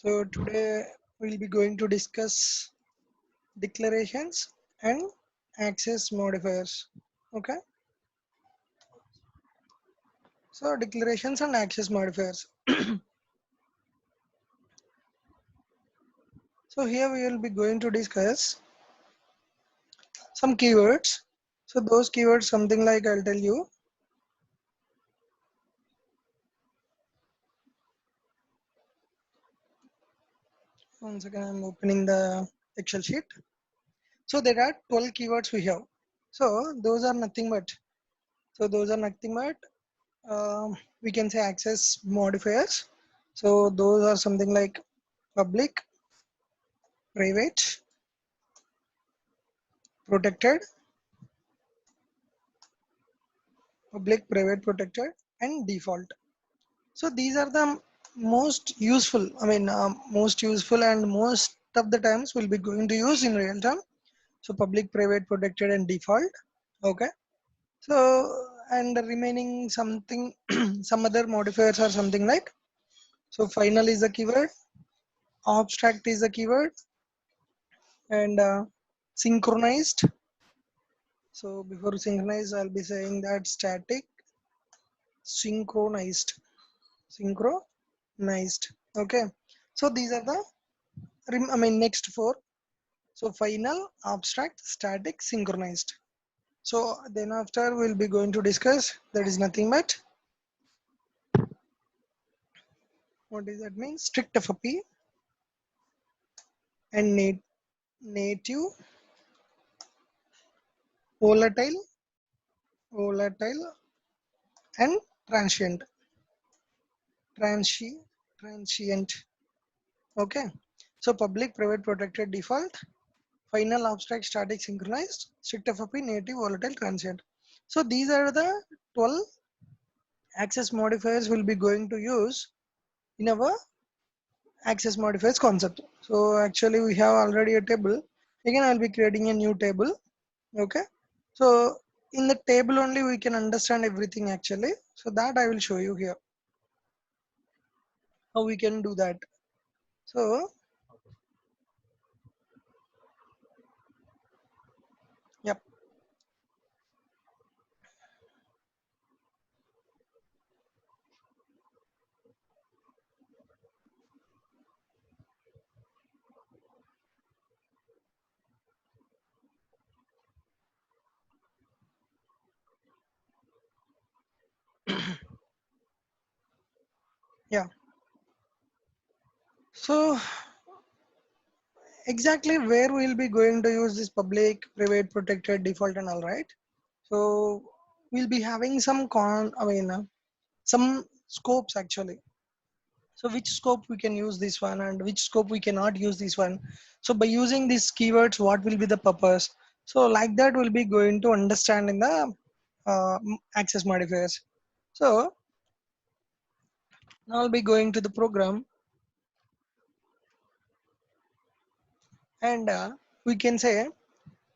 So today we'll be going to discuss declarations and access modifiers. Okay. So declarations and access modifiers. So here we will be going to discuss some keywords. So those keywords, something like I'll tell you. One second, I'm opening the Excel sheet. So there are 12 keywords we have. So those are nothing but. So those are nothing but we can say access modifiers. So those are something like public, private, protected, public, private, protected, and default. So these are the most useful. Most useful and most of the times we'll be going to use in real time. So public, private, protected, and default. Okay. So and the remaining something, some other modifiers are something like. So final is the keyword, abstract is the keyword, and synchronized. So before synchronized, I'll be saying that static, synchronized, synchronized. Okay. So these are the next four. So final, abstract, static, synchronized. So then after we'll be going to discuss that is nothing but what does that mean? Strict FOP and native, volatile, volatile, and transient, transi, transient. Okay. So public, private, protected, default, final, abstract, static, synchronized, strict FOP, native, volatile, transient. So these are the 12 access modifiers we'll be going to use in our access modifiers concept. So actually we have already a table. Again, I'll be creating a new table. Okay. So in the table only we can understand everything actually. So that I will show you here how we can do that. So yep. Yeah. So exactly where we'll be going to use this public, private, protected, default and all, right? So we'll be having some some scopes actually. So which scope we can use this one and which scope we cannot use this one. So by using these keywords, what will be the purpose? So like that we'll be going to understand in the access modifiers. So now I'll be going to the program and we can say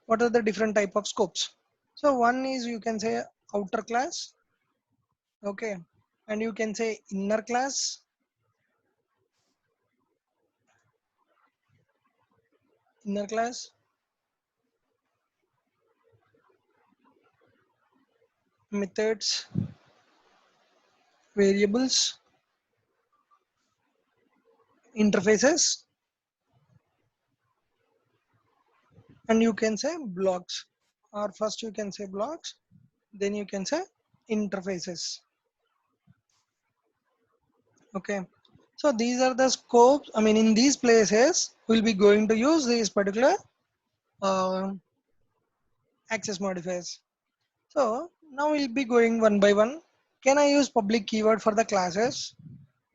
what are the different type of scopes. So one is you can say outer class, okay, and you can say inner class, inner class, methods, variables, interfaces, and you can say blocks. Or first you can say blocks, then you can say interfaces. Okay. So these are the scopes. In these places, we'll be going to use these particular uh, access modifiers. So now we'll be going one by one. Can I use public keyword for the classes,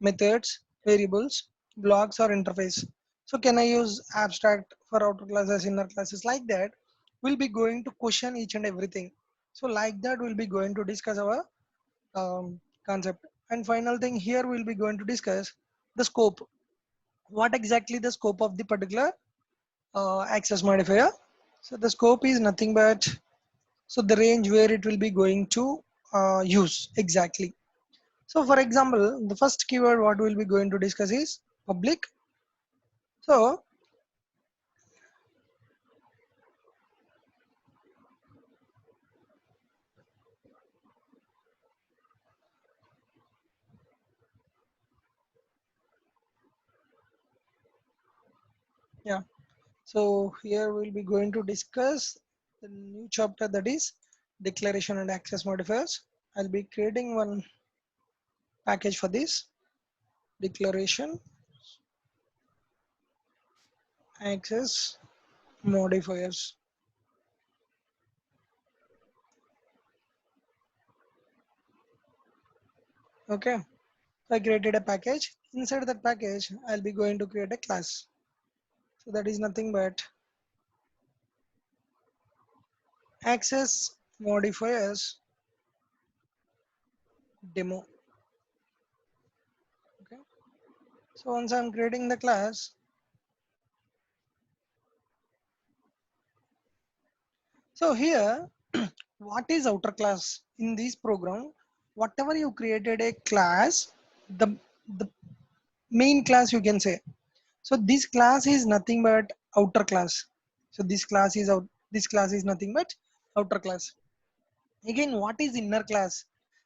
methods, variables, blocks, or interface? So can I use abstract for outer classes, inner classes, like that? We'll be going to question each and everything. So like that, we'll be going to discuss our concept. And final thing here, we'll be going to discuss the scope. What exactly the scope of the particular access modifier? So the scope is nothing but so the range where it will be going to use exactly. So for example, the first keyword what we'll be going to discuss is public. So yeah, so here we'll be going to discuss the new chapter, that is declaration and access modifiers. I'll be creating one package for this declaration access modifiers. Okay, so I created a package. Inside that package, I'll be going to create a class. So that is nothing but access modifiers demo. Okay, so once I'm creating the class, so here what is outer class in this program? Whatever you created a class, the main class you can say. So this class is nothing but outer class. So this class is out. This class is nothing but outer class. Again, what is inner class?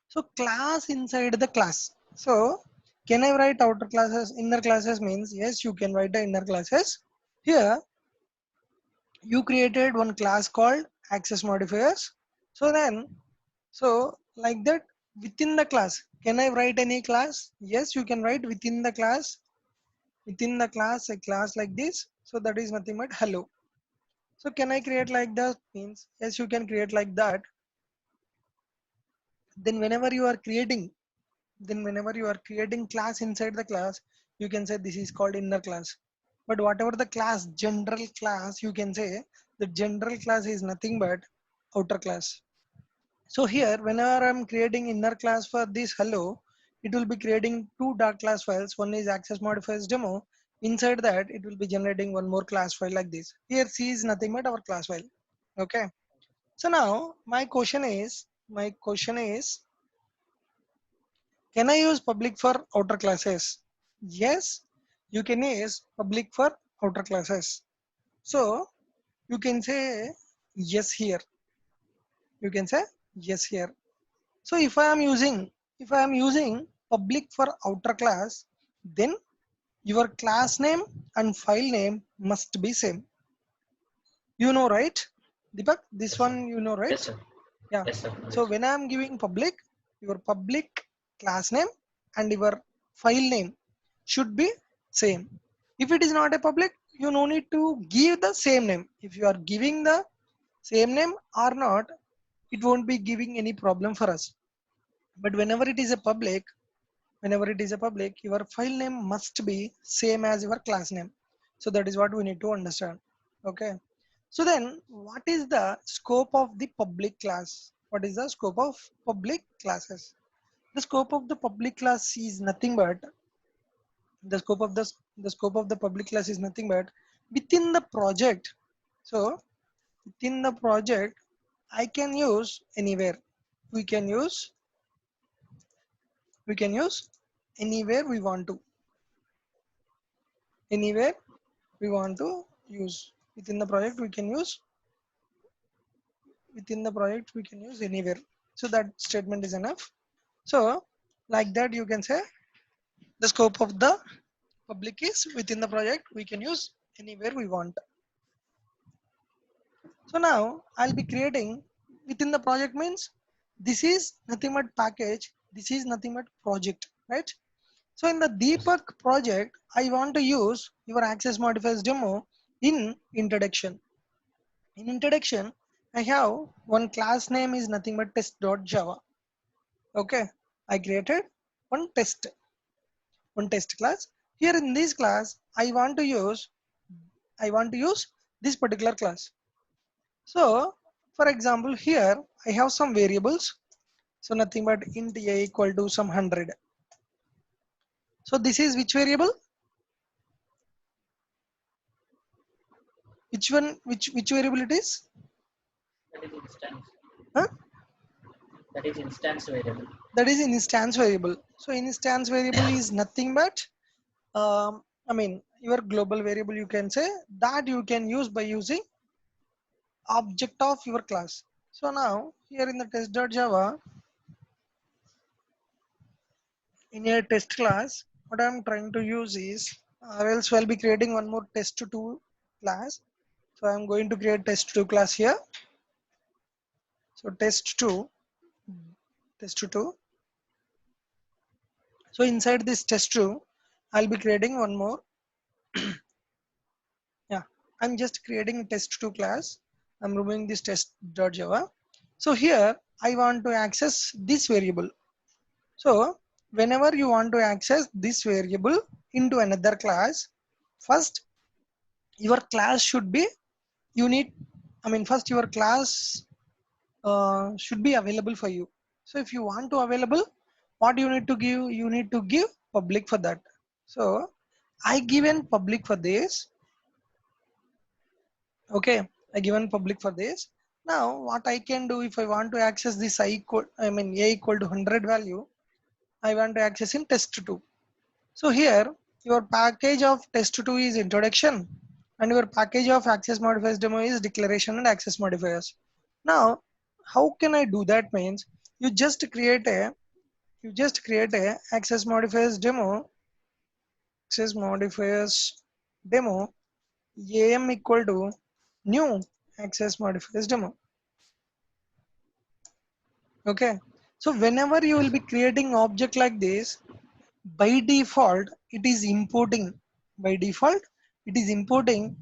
So class inside the class. So can I write outer classes? Inner classes means yes, you can write the inner classes. Here you created one class called access modifiers. So then, so like that within the class, can I write any class? Yes, you can write within the class. Within the class, a class like this. So that is nothing but hello. So can I create like that? Means yes, you can create like that. Then whenever you are creating, then whenever you are creating class inside the class, you can say this is called inner class. But whatever the class, general class, you can say the general class is nothing but outer class. So here, whenever I'm creating inner class for this hello, it will be creating two dark class files. One is access modifiers demo. Inside that, it will be generating one more class file like this. Here C is nothing but our class file. Okay. So now my question is, can I use public for outer classes? Yes, you can use public for outer classes. So you can say yes here. You can say yes here. So if I am using public for outer class, then your class name and file name must be same. You know, right? Deepak, this Yes, sir. one you know, right? Yes, sir. Yeah. Yes, sir. So Yes. when I am giving public, your public class name and your file name should be same. If it is not a public, you no need to give the same name. If you are giving the same name or not, it won't be giving any problem for us. But whenever it is a public, your file name must be same as your class name. So that is what we need to understand. Okay, so then what is the scope of the public class? What is the scope of public classes? The scope of the public class is nothing but the scope of the scope of the public class is nothing but within the project. So within the project, I can use anywhere. we can use we can use anywhere we want to. Anywhere we want to use within the project, we can use within the project, we can use anywhere. So that statement is enough. So like that you can say the scope of the public is within the project, we can use anywhere we want. So now I'll be creating within the project means this is nothing but package, this is nothing but project, right? So in the Yes. Deepak project, I want to use your access modifiers demo in introduction. In introduction, I have one class name is nothing but test.java. Okay, I created one test class. Here in this class, I want to use this particular class. So for example, here I have some variables. So nothing but int a equal to some 100. So this is which variable? Which one? Which variable it is? That is instance. Huh? That is instance variable. That is instance variable. So instance variable is nothing but I mean your global variable, you can say that you can use by using object of your class. So now here in the test.java, in a test class, what I'm trying to use is, or else we'll be creating one more test2 class. So I'm going to create test2 class here. So test2, test2. So inside this test2, I'll be creating one more. Yeah, I'm just creating test2 class. I'm removing this test.java. So here I want to access this variable. So whenever you want to access this variable into another class, first your class should be unique. I mean, first your class should be available for you. So if you want to available, what you need to give? You need to give public for that. So I given public for this. Okay, I given public for this. Now what I can do if I want to access this a equal to 100 value, I want to access in test2. So here your package of test2 is introduction and your package of access modifiers demo is declaration and access modifiers. Now how can I do that? Means you just create a access modifiers demo am equal to new access modifiers demo. Okay, so whenever you will be creating object like this, by default it is importing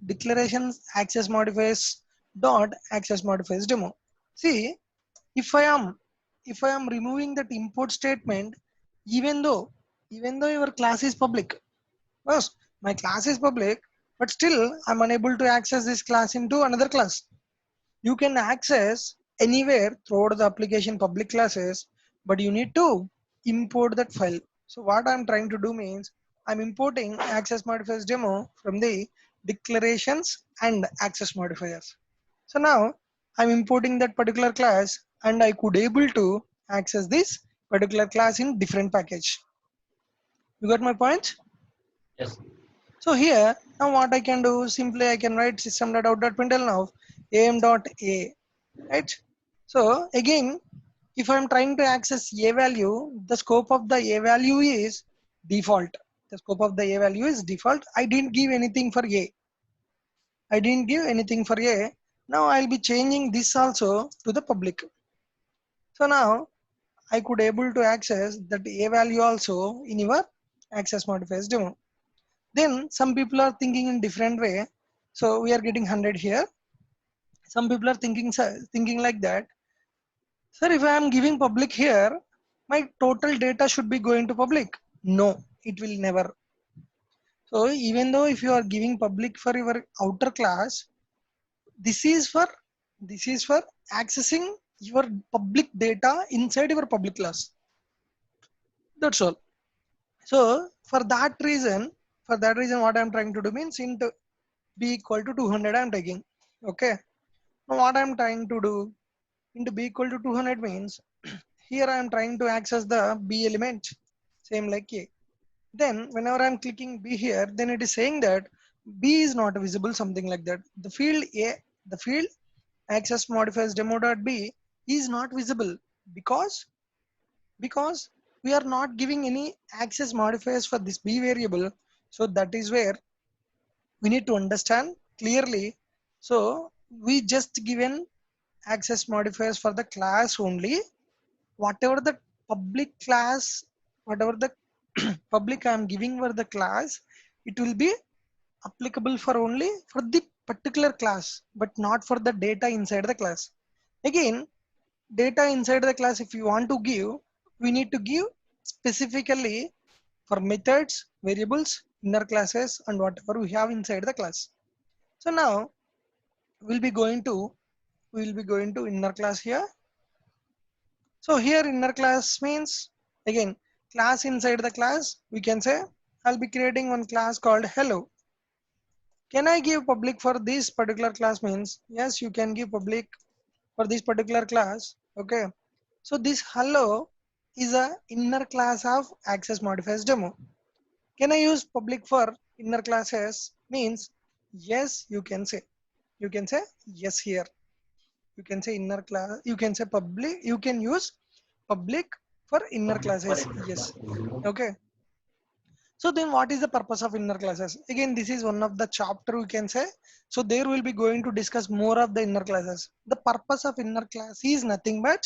declarations access modifiers dot access modifiers demo. See, if I am removing that import statement, even though your class is public, yes, my class is public, but still I'm unable to access this class into another class. You can access anywhere throughout the application public classes, but you need to import that file. So what I'm trying to do means I'm importing access modifiers demo from the declarations and access modifiers. So now I'm importing that particular class and I could able to access this particular class in different package. You got my point? Yes. So here now what I can do, simply I can write system.out.println now am.a, right? So again, if I'm trying to access a value, the scope of the a value is default. The scope of the a value is default. I didn't give anything for a. I didn't give anything for a. Now I'll be changing this also to the public. So now I could able to access that a value also in your access modifiers demo. Then some people are thinking in different way. So we are getting 100 here. Some people are thinking like that. Sir, if I am giving public here, my total data should be going to public. No, it will never. So even though if you are giving public for your outer class, this is for accessing your public data inside your public class. That's all. So for that reason, what I'm trying to do means int b equal to 200 I'm taking. Okay. Now what I'm trying to do into b equal to 200 means here I am trying to access the b element, same like a. Then whenever I'm clicking b here, then it is saying that b is not visible, something like that. The field access modifiers demo.b is not visible because we are not giving any access modifiers for this b variable. So that is where we need to understand clearly. So we just given access modifiers for the class only. Whatever the public class, whatever the public I am giving for the class, it will be applicable for only for the particular class, but not for the data inside the class. Again, data inside the class, if you want to give, we need to give specifically for methods, variables, inner classes, and whatever we have inside the class. So now we'll be going to inner class here. So here inner class means, again, class inside the class, we can say I'll be creating one class called hello. Can I give public for this particular class? Means yes, you can give public for this particular class. Okay. So this hello is a inner class of access modifiers demo. Can I use public for inner classes means yes, you can say. You can say yes here. You can say inner class. You can say public. You can use public for inner For classes. inner Yes. class. Okay. So then what is the purpose of inner classes? Again, this is one of the chapter we can say. So there will be going to discuss more of the inner classes. The purpose of inner class is nothing but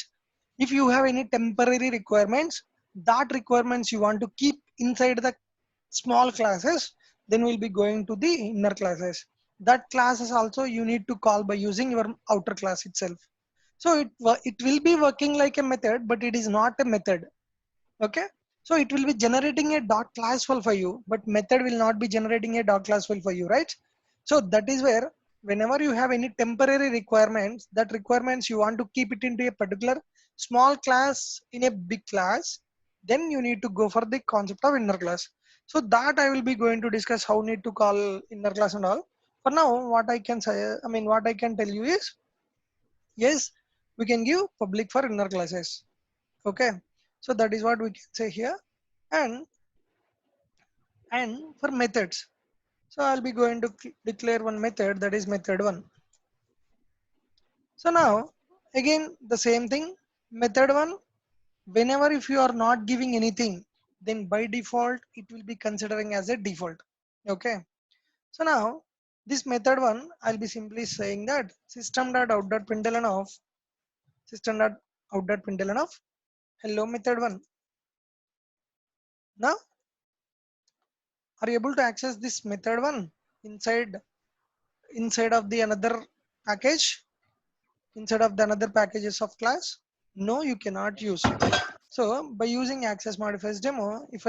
if you have any temporary requirements, that requirements you want to keep inside the small classes, then we'll be going to the inner classes. That classes also you need to call by using your outer class itself. So it will be working like a method, but it is not a method. Okay, so it will be generating a dot class file for you, but method will not be generating a dot class file for you, right? So that is where whenever you have any temporary requirements, that requirements you want to keep it into a particular small class in a big class, then you need to go for the concept of inner class. So that I will be going to discuss how need to call inner class and all. For now, what I can say, I mean what I can tell you is, yes, we can give public for inner classes. Okay, so that is what we can say here. And and for methods, so I'll be going to declare one method, that is method 1. So now again the same thing, method 1, whenever if you are not giving anything, then by default it will be considering as a default. Okay, so now this method 1, I'll be simply saying that system.out.println of system.out.println of hello method 1. Now are you able to access this method 1 inside of the another package, inside of the another packages of class? No, you cannot use. So by using access modifiers demo, if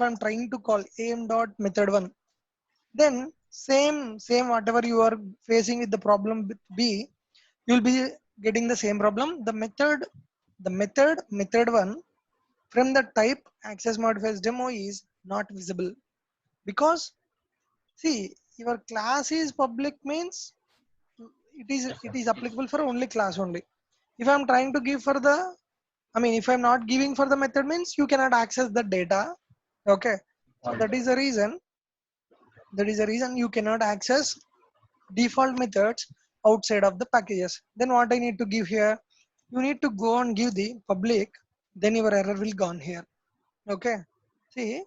I'm trying to call am dot method 1, then same whatever you are facing with the problem with b, you'll be getting the same problem. The method 1 from the type access modifiers demo is not visible, because see, your class is public means Yes, it sir. is applicable for only class only. If I'm trying to give for the, I mean if I'm not giving for the method means you cannot access the data. Okay, so All right. that is the reason you cannot access default methods outside of the packages. Then what I need to give here, you need to go and give the public, then your error will gone here. Okay, see,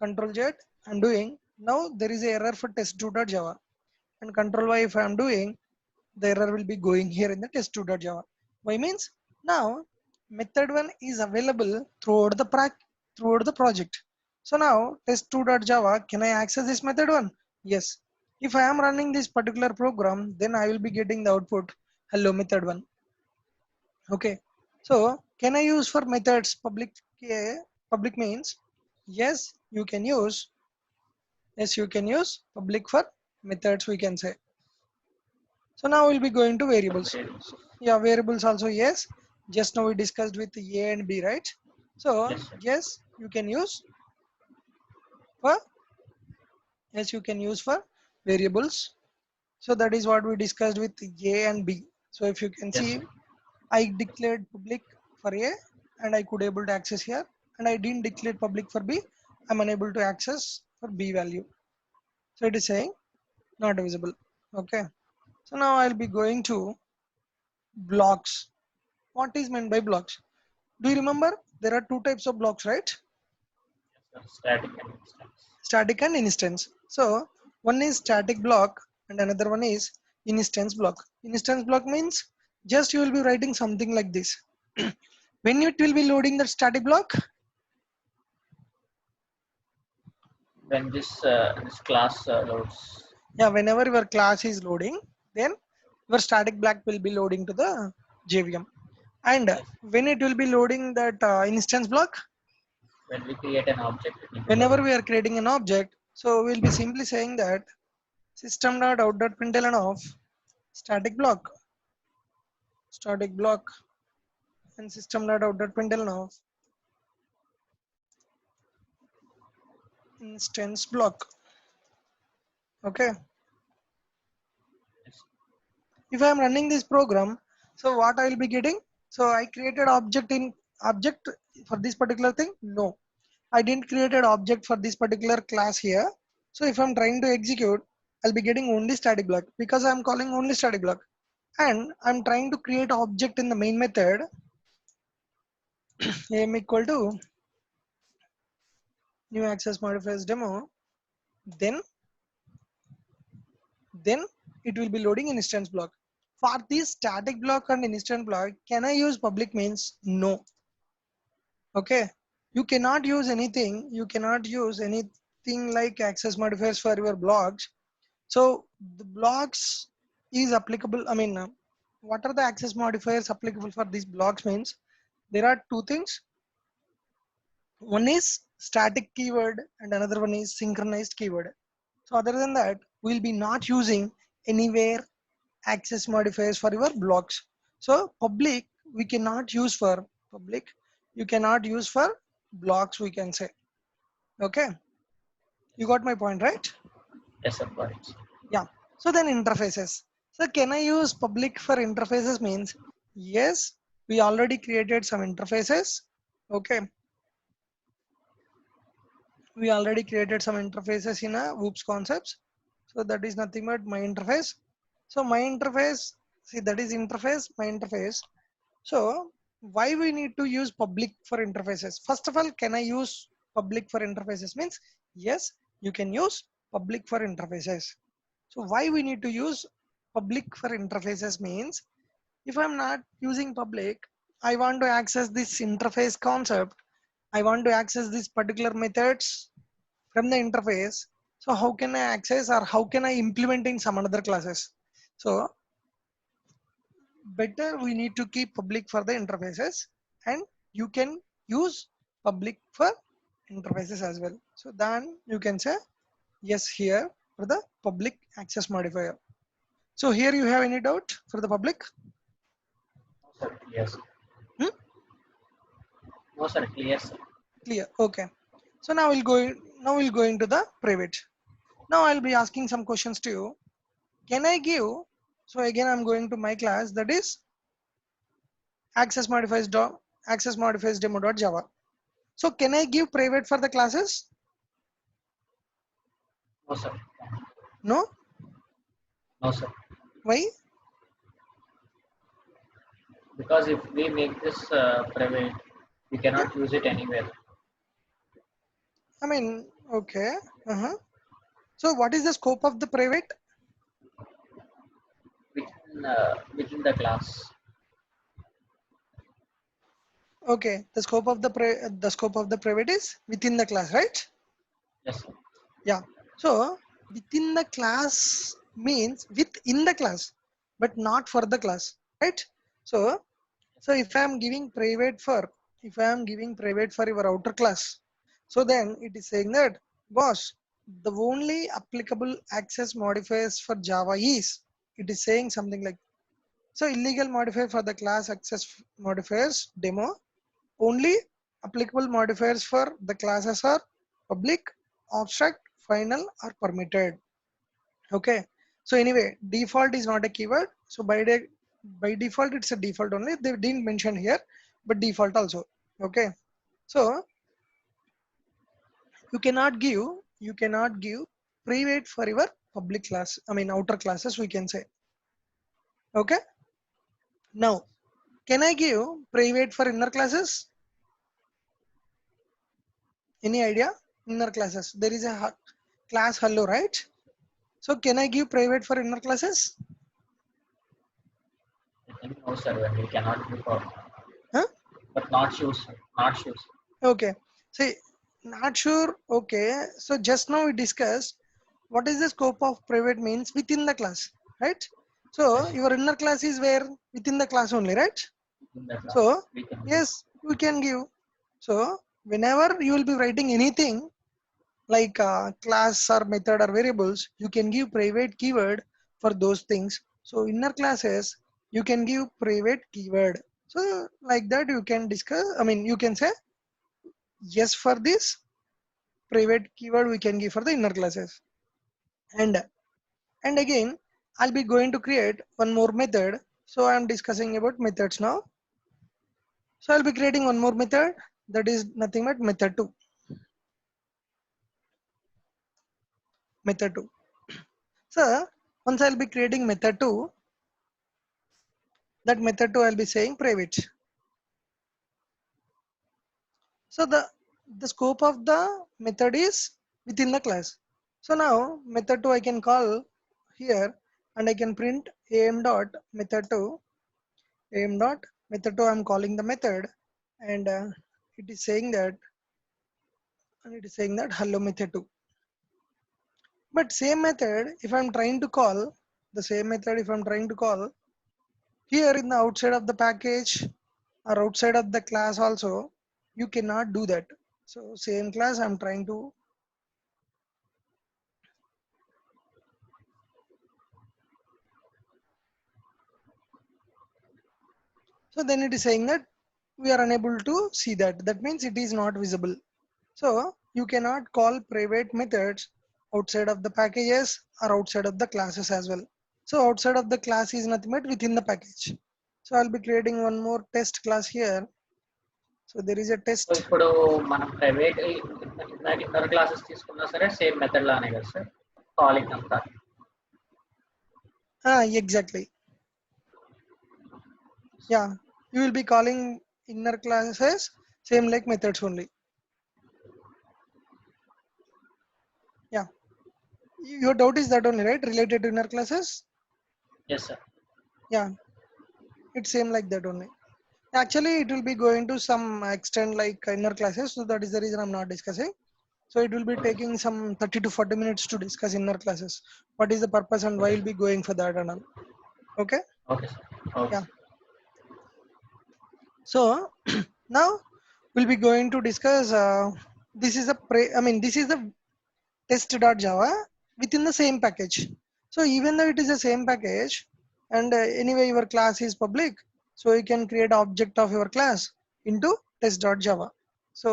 control Z I'm doing. Now there is a error for test2.java, and control Y if I am doing, the error will be going here in the test2.java. Why means now method 1 is available throughout the project. So now test2.java, can I access this method 1? Yes. If I am running this particular program, then I will be getting the output hello method 1. Okay, so can I use for methods public? Public means yes, you can use. Yes, you can use public for methods, we can say. So now we'll be going to variables. Variables. So, yeah, variables also yes. Just now we discussed with A and B, right? So Yes, sir. yes, you can use for, yes, you can use for variables. So that is what we discussed with A and B. So if you can Yes, sir. see, I declared public for A and I could able to access here, and I didn't declare public for B. I'm unable to access for B value. So it is saying not visible. Okay. So now I'll be going to blocks. What is meant by blocks? Do you remember there are two types of blocks, right? Yes, sir. Static and instance. Static and instance. So one is static block and another one is instance block. Instance block means just you will be writing something like this. When it will be loading the static block, When this class loads. yeah, whenever your class is loading, then your static block will be loading to the JVM. And Yes. when it will be loading that instance block, When we create an object, it will be whenever loading. we are creating an object, so we'll be simply saying that system.out.println of static block, static block, and system.out.println of instance block. Okay, Yes. if I am running this program, so what I will be getting? So I created object for this particular thing. No, I didn't create an object for this particular class here. So if I'm trying to execute, I'll be getting only static block because I'm calling only static block. And I'm trying to create object in the main method, am equal to new access modifiers demo, then it will be loading an instance block. For this static block and instance block, can I use public means? No. Okay. You cannot use anything. You cannot use anything like access modifiers for your blocks. So the blocks is applicable. I mean, what are the access modifiers applicable for these blocks means there are two things. One is static keyword and another one is synchronized keyword. So other than that, we'll be not using anywhere access modifiers for your blocks. So public we cannot use for public. You cannot use for blocks, we can say. Okay, you got my point, right? Yes, of course. Yeah. So then interfaces. So can I use public for interfaces means yes, we already created some interfaces. Okay. We already created some interfaces in a Whoops concepts. So that is nothing but my interface. So my interface, see that is interface, my interface. So why we need to use public for interfaces? First of all, can I use public for interfaces means yes, you can use public for interfaces. So why we need to use public for interfaces means if I'm not using public, I want to access this interface concept. I want to access these particular methods from the interface. So how can I access or how can I implement in some other classes? So better we need to keep public for the interfaces and you can use public for interfaces as well. So then you can say yes here for the public access modifier. So here you have any doubt for the public? No, sir. Yes. Hmm? No, sir. Clear, sir. Clear. Okay. So now we'll go into the private. Now I'll be asking some questions to you. Can I give? So again I'm going to my class that is access modifiers demo.java. So can I give private for the classes? No, sir. No. No, sir. Why? Because if we make this private, we cannot use it anywhere. I mean, okay. So what is the scope of the private? Within the class. Okay, the scope of the private is within the class, right? Yes, sir. Yeah. So within the class means within the class, but not for the class, right? So if I am giving private for your outer class, so then it is saying that boss, the only applicable access modifiers for Java is, it is saying something like, so illegal modifier for the class access modifiers demo, only applicable modifiers for the classes are public, abstract, final or permitted. Okay. So anyway, default is not a keyword. So by default, it's a default only. They didn't mention here, but default also. Okay. So you cannot give private for your public class. I mean outer classes we can say. Okay. Now, can I give private for inner classes? Any idea? Inner classes. There is a class hello, right? So can I give private for inner classes? I think no, sir. We cannot do for. Huh? But not sure, sir. Not sure, sir. Okay. See, not sure. Okay. So just now we discussed what is the scope of private means within the class, right? So Yes, your inner class is where within the class only, right? within the class. So We can do. yes, we can give. So whenever you will be writing anything like class or method or variables, you can give private keyword for those things. So inner classes, you can give private keyword. So like that you can discuss, I mean, you can say yes for this private keyword we can give for the inner classes. And again, I'll be going to create one more method. So I'm discussing about methods now. So I'll be creating one more method that is nothing but method 2. method 2. So once I'll be creating method 2, that method 2 I'll be saying private. So the scope of the method is within the class. So now method 2 I can call here, and I can print am dot method 2, am dot method 2. I'm calling the method, and it is saying that, hello method 2. But same method if I'm trying to call, the same method if I'm trying to call here in the outside of the package or outside of the class also, you cannot do that. So same class I'm trying to, so then it is saying that we are unable to see that. That means it is not visible. So you cannot call private methods outside of the packages or outside of the classes as well. So outside of the class is nothing but within the package. So I'll be creating one more test class here. So there is a so test. ఇప్పుడు మనం private inner classes తీసుకున్నా సరే same method లానే కదా sir calling అంతా. Exactly. Yeah, you will be calling inner classes same like methods only. Yeah, your doubt is that only, right? Related to inner classes. Yes sir. Yeah, it's same like that only. Actually, it will be going to some extent like inner classes, so that is the reason I'm not discussing. So it will be okay taking some 30 to 40 minutes to discuss inner classes. What is the purpose and why okay we'll be going for that and all. Okay. Okay sir. Okay Yeah. Sir. So now we'll be going to discuss. This is a this is the test.java within the same package. So even though it is the same package, and anyway your class is public, so you can create object of your class into test.java. So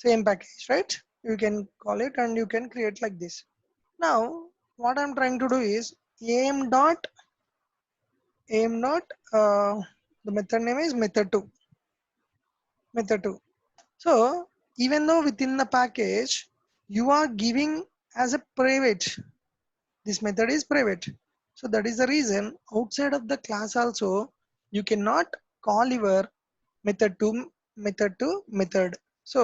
same package, right? You can call it and you can create like this. Now what I'm trying to do is aim dot the method name is method 2. So even though within the package you are giving as a private, this method is private. So that is the reason outside of the class also you cannot call your method. So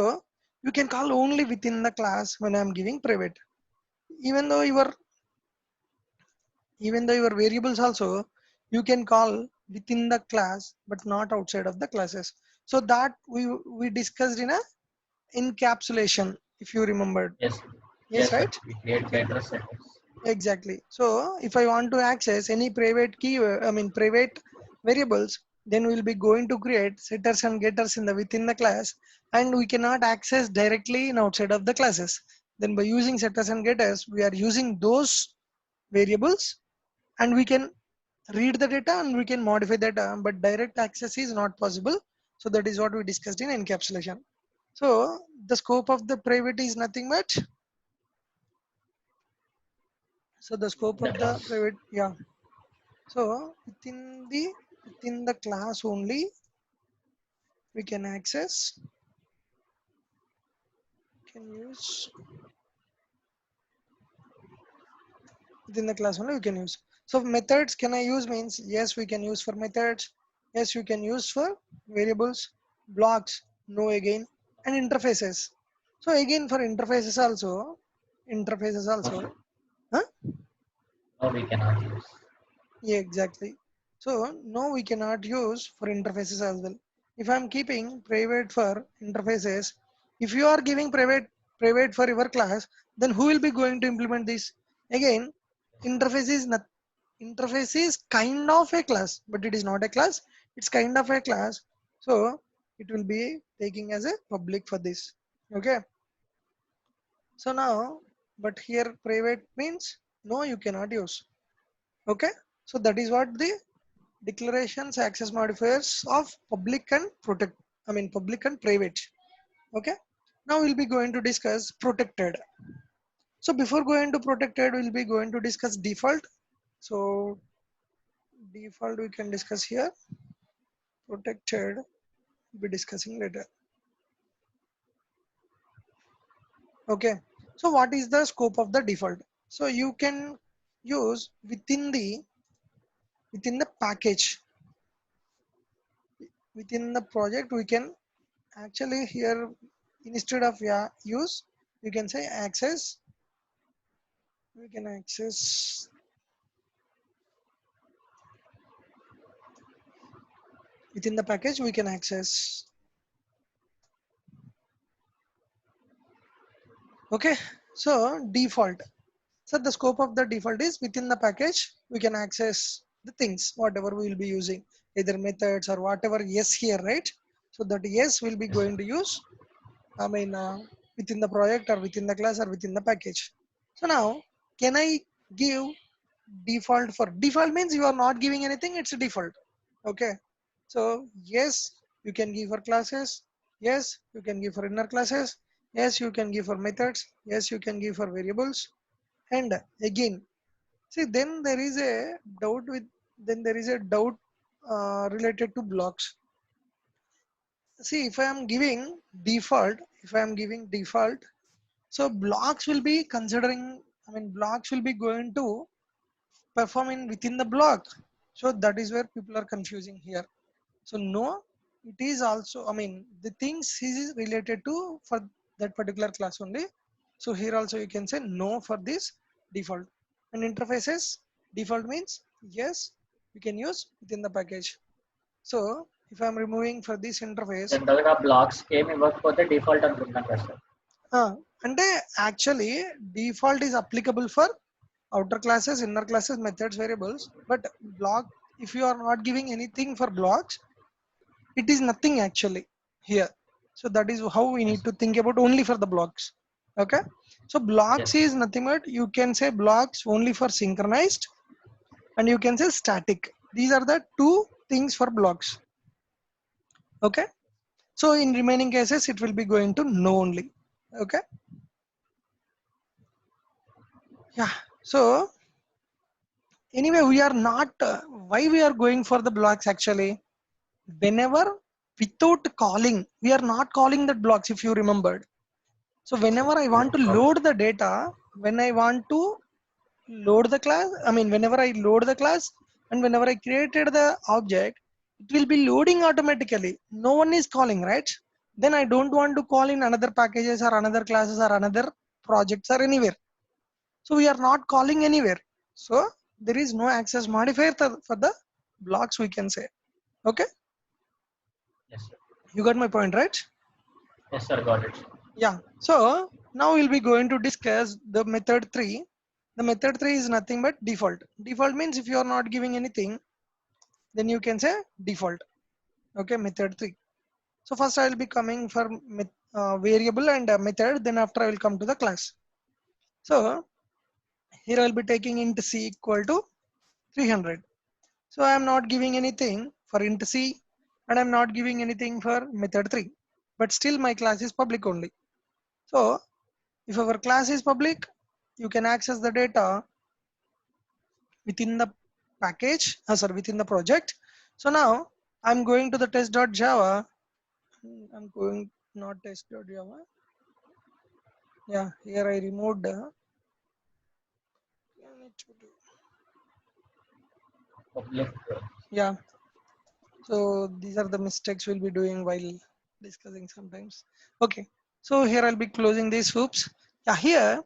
you can call only within the class when I'm giving private. Even though your variables also you can call within the class but not outside of the classes. So that we discussed in a encapsulation, if you remembered. Yes. Yes, yes sir. right? We create Okay. Better settings. Exactly. So if I want to access any private key, private variables, then we'll be going to create setters and getters in the within the class, and we cannot access directly in outside of the classes. Then by using setters and getters, we are using those variables, and we can read the data and we can modify data, but direct access is not possible. So that is what we discussed in encapsulation. So the scope of the private is nothing but, so the scope the of the class. private, yeah. So within the class only we can access, can use within the class only we can use. So methods can I use means yes we can use for methods, yes you can use for variables, blocks, no again, and interfaces. So again for interfaces also, huh? No we cannot use. Yeah, exactly. So no, we cannot use for interfaces as well. If I'm keeping private for interfaces, if you are giving private for your class, then who will be going to implement this? Again, interface is not, interface is kind of a class, but it is not a class. It's kind of a class. So it will be taking as a public for this. Okay. So now, but here private means no, you cannot use. Okay. So that is what the declarations access modifiers of public and public and private. Okay. Now we'll be going to discuss protected. So before going to protected, we'll be going to discuss default. So default we can discuss here. Protected we'll be discussing later. Okay. So what is the scope of the default? So you can use within the package, within the project. We can actually here, instead of use, you can say access. We can access within the package. We can access. Okay. So default. So the scope of the default is within the package, we can access the things, whatever we will be using, either methods or whatever yes here, right? So that yes will be Yes, sir. going to use, I mean, within the project or within the class or within the package. So now, can I give default? For default means you are not giving anything, it's a default. Okay. So yes, you can give for classes. Yes, you can give for inner classes. Yes, you can give for methods. Yes, you can give for variables. And again, see, then there is a doubt related to blocks. See, if I am giving default, so blocks will be considering, I mean, blocks will be going to perform in within the block. So that is where people are confusing here. So no, it is also, I mean, the things is related to for that particular class only. So here also you can say no for this default. And interfaces, default means yes, you can use within the package. So if I'm removing for this interface, జనరల్గా blocks ఏమి ఇవ్వకపోతే default అనుకుంటాం కదా sir. అంటే actually default is applicable for outer classes, inner classes, methods, variables. But block, if you are not giving anything for blocks, it is nothing actually here. So that is how we need Yes. to think about only for the blocks. Okay. So blocks Yes. is nothing but you can say blocks only for synchronized, and you can say static. These are the two things for blocks. Okay. So in remaining cases it will be going to no only. Okay. Yeah. So anyway, we are not why we are going for the blocks actually. Whenever, without calling, we are not calling the blocks, if you remembered. So Yes, sir. whenever I want to load the data, when I want to load the class, I mean, whenever I load the class and whenever I created the object, it will be loading automatically. No one is calling, right? Then I don't want to call in another packages or another classes or another projects or anywhere. So we are not calling anywhere. So there is no access modifier for the blocks, we can say. Okay. Yes, sir. You got my point, right? Yes, sir. Got it. Yeah. So now we'll be going to discuss the method 3. The method 3 is nothing but default. Default means if you are not giving anything, then you can say default. Okay, method 3. So first I will be coming for variable and method. Then after I will come to the class. So here I will be taking int c equal to 300. So I am not giving anything for int c, and I am not giving anything for method 3. But still my class is public only. So if our class is public, you can access the data within the package, sorry, within the project. So now I'm going to the test.java. I'm going not test.java. Yeah, here I removed. Public. Yeah, so these are the mistakes we'll be doing while discussing sometimes. Okay, so here I'll be closing these hoops. Yeah, here,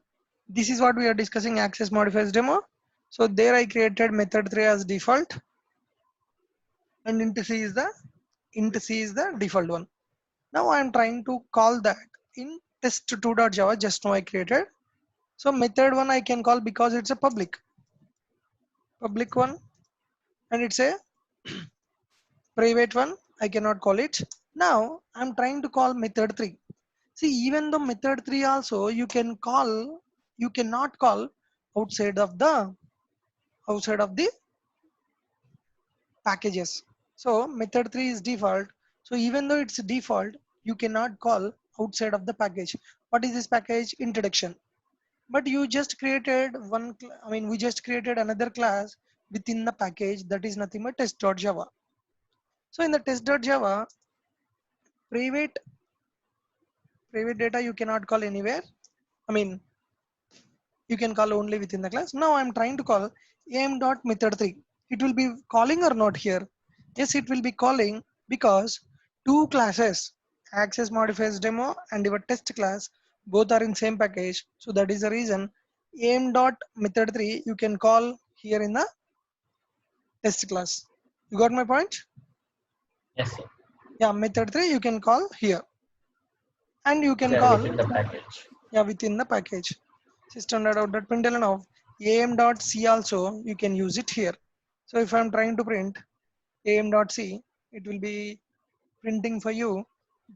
this is what we are discussing, access modifiers demo. So there I created method 3 as default, and int c is the default one. Now I am trying to call that in test2.java, just now I created. So method one I can call because it's a public one, and it's a private one. I cannot call it. Now I'm trying to call method 3. See, even the method 3 also you cannot call outside of the packages. So method 3 is default. So even though it's default, you cannot call outside of the package. What is this package? Introduction. But you just created I mean, we just created another class within the package that is nothing but test.java. So in the test.java, private data you cannot call anywhere. I mean, you can call only within the class. Now I'm trying to call am dot method 3. It will be calling or not here? Yes, it will be calling because two classes, access modifiers demo and your test class, both are in same package. So that is the reason am dot method 3 you can call here in the test class. You got my point? Yes, sir. Yeah, method 3 you can call here, and you can There call within the package. yeah within the package system.out.println of am.c also you can use it here. So if I'm trying to print am.c, it will be printing for you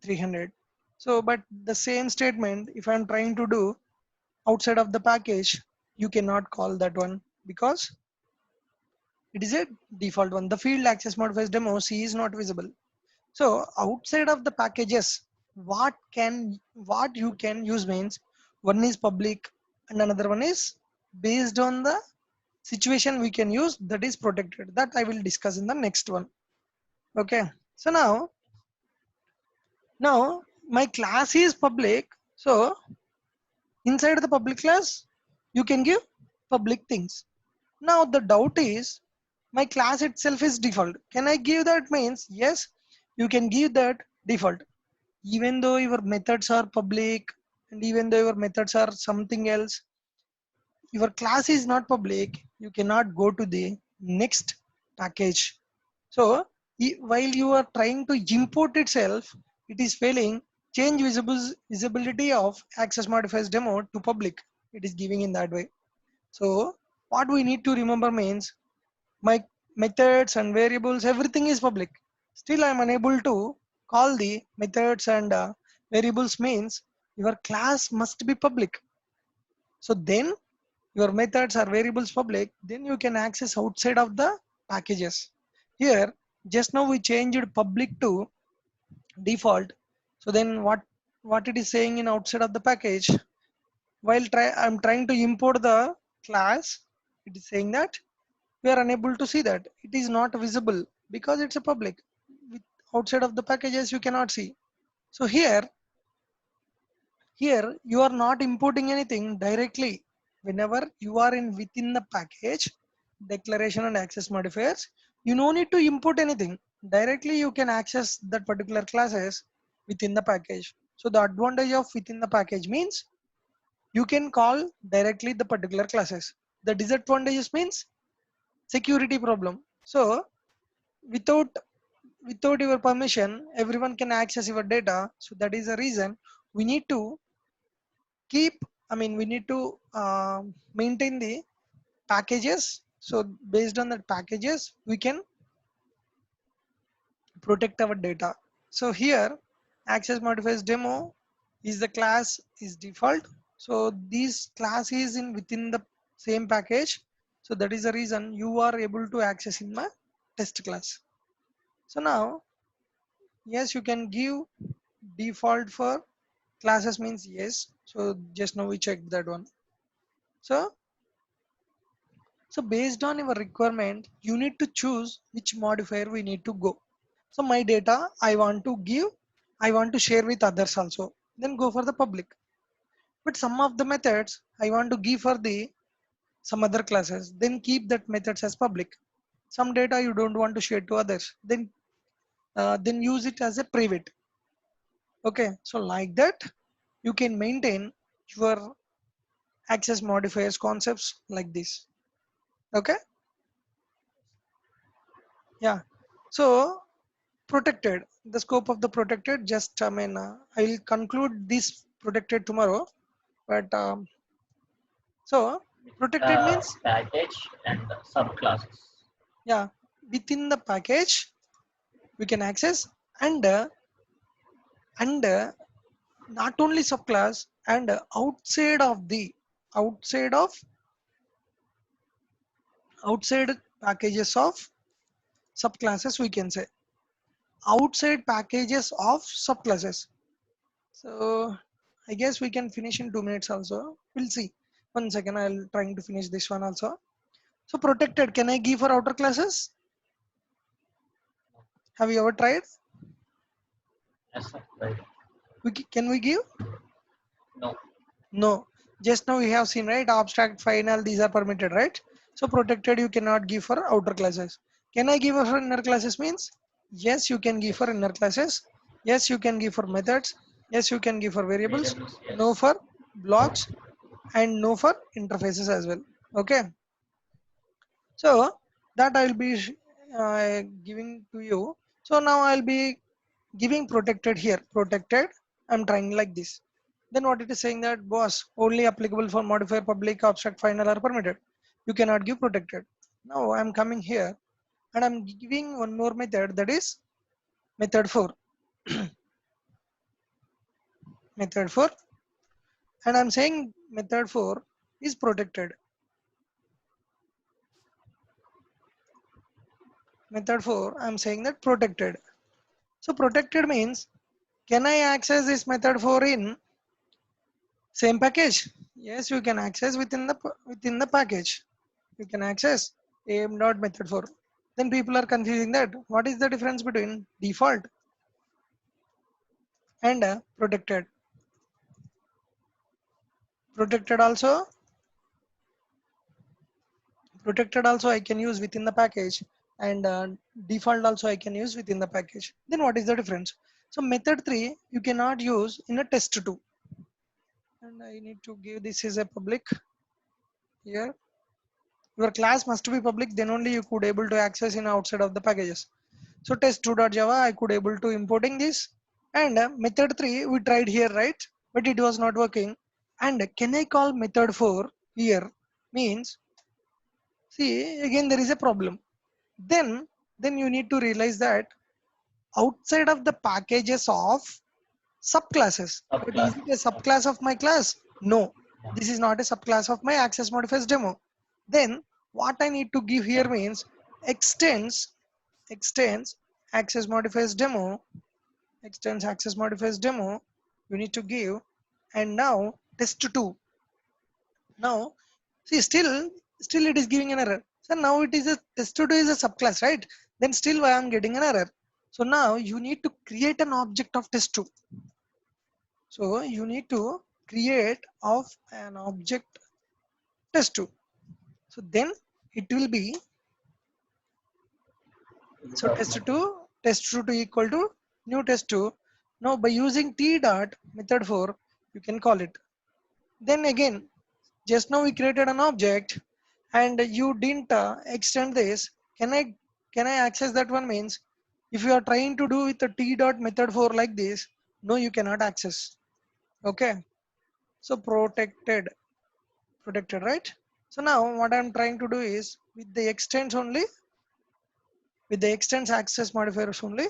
300. So but the same statement if I'm trying to do outside of the package, you cannot call that one because it is a default one. The field access modifiers demo c is not visible. So outside of the packages, what you can use means one is public and another one is based on the situation we can use, that is protected. That I will discuss in the next one. Okay. So now my class is public. So inside the public class, you can give public things. Now the doubt is my class itself is default. Can I give that means? Yes, you can give that default. Even though your methods are public and even though your methods are something else, your class is not public, you cannot go to the next package. So while you are trying to import itself, it is failing. Change visibility of access modifiers demo to public, it is giving in that way. So what we need to remember means my methods and variables, everything is public. Still I am unable to call the methods and variables means your class must be public. So then your methods are variables public, then you can access outside of the packages. Here just now we changed public to default. So then what it is saying in outside of the package, while I'm trying to import the class, it is saying that we are unable to see that it is not visible because it's a public. With outside of the packages you cannot see. So here you are not importing anything directly. Whenever you are in within the package declaration and access modifiers, you no need to import anything directly. You can access that particular classes within the package. So the advantage of within the package means you can call directly the particular classes. The disadvantages means security problem. So without without your permission everyone can access your data. So that is the reason we need to keep, I mean we need to maintain the packages. So based on that packages we can protect our data. So here access modifiers demo is the class is default. So this class is in within the same package. So that is the reason you are able to access in my test class. So now yes, you can give default for classes means yes. So just now we checked that one. So based on your requirement, you need to choose which modifier we need to go. So my data I want to give, I want to share with others also. Then go for the public. But some of the methods I want to give for the some other classes. Then keep that methods as public. Some data you don't want to share to others. Then use it as a private. Okay. So like that, you can maintain your access modifiers concepts like this. Okay. Yeah. So protected, the scope of the protected, just I mean I'll conclude this protected tomorrow. But so protected The means package and the subclasses. yeah, within the package we can access and not only subclass and outside of outside packages of subclasses, we can say outside packages of subclasses. So I guess we can finish in 2 minutes also. We'll see. One second, I'll trying to finish this one also. So protected, can I give for outer classes? Have you ever tried? Yes, sir. Right. Can we give? No. No. Just now we have seen, right? Abstract, final, these are permitted, right? So protected you cannot give for outer classes. Can I give for inner classes means? Yes, you can give for Yes. inner classes. Yes, you can give for methods. Yes, you can give for variables. Variables, No yes. for blocks and no for interfaces as well. Okay. So that I'll be giving to you. So now I'll be giving protected here. Protected. I'm trying like this. Then what it is saying that boss only applicable for modifier, public, abstract, final are permitted. You cannot give protected. Now I'm coming here and I'm giving one more method, that is method 4. Method 4, and I'm saying method 4 is protected. Method 4, I'm saying that protected. So protected means, can I access this method 4 in same package? Yes, you can access within the package. You can access am dot method 4. Then people are confusing that. What is the difference between default and protected? Protected also, protected also I can use within the package, and default also I can use within the package. Then what is the difference? So method 3 you cannot use in a test 2, and I need to give this as a public here. Your class must be public, then only you could able to access in outside of the packages. So test2.java I could able to importing this, and method 3 we tried here, right? But it was not working. And can I call method 4 here means, see again there is a problem. Then you need to realize that outside of the packages of subclasses. But is it a Subclasses. subclass of my class? No, Yeah. this is not a subclass of my access modifiers demo. Then what I need to give here means extends access modifiers demo, extends access modifiers demo, you need to give. And now test2. Now see, still it is giving an error. So now it is a test2 is a subclass, right? Then still I am getting an error. So now you need to create an object of test2. So you need to create of an object test2. So then it will be, so Dot test2 method. test2 to equal to new test2. Now by using t dot method 4 you can call it. Then again, just now we created an object and you didn't extend this. Can I access that one means, if you are trying to do with the t dot method 4 like this, no, you cannot access. Okay. So protected, right? So now what I'm trying to do is, with the extents only, with the extents access modifiers only,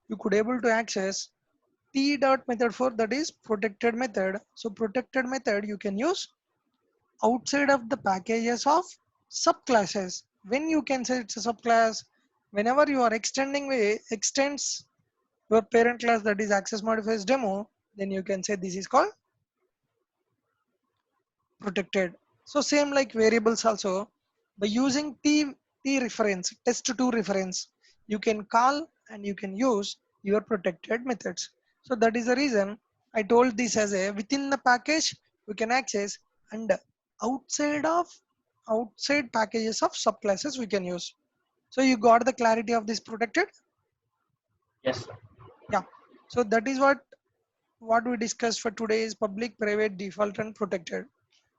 you could able to access t dot method 4, that is protected method. So protected method you can use outside of the packages of subclasses. When you can say it's a subclass, whenever you are extending extends your parent class, that is access modifiers demo, then you can say this is called protected. So same like variables also, by using t reference, test2 reference, you can call and you can use your protected methods. So that is the reason I told this as a within the package we can access, and outside of outside packages of subclasses we can use. So you got the clarity of this protected? Yes, sir. Yeah. So that is what we discussed for today is public, private, default and protected.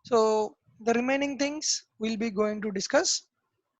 So the remaining things we'll be going to discuss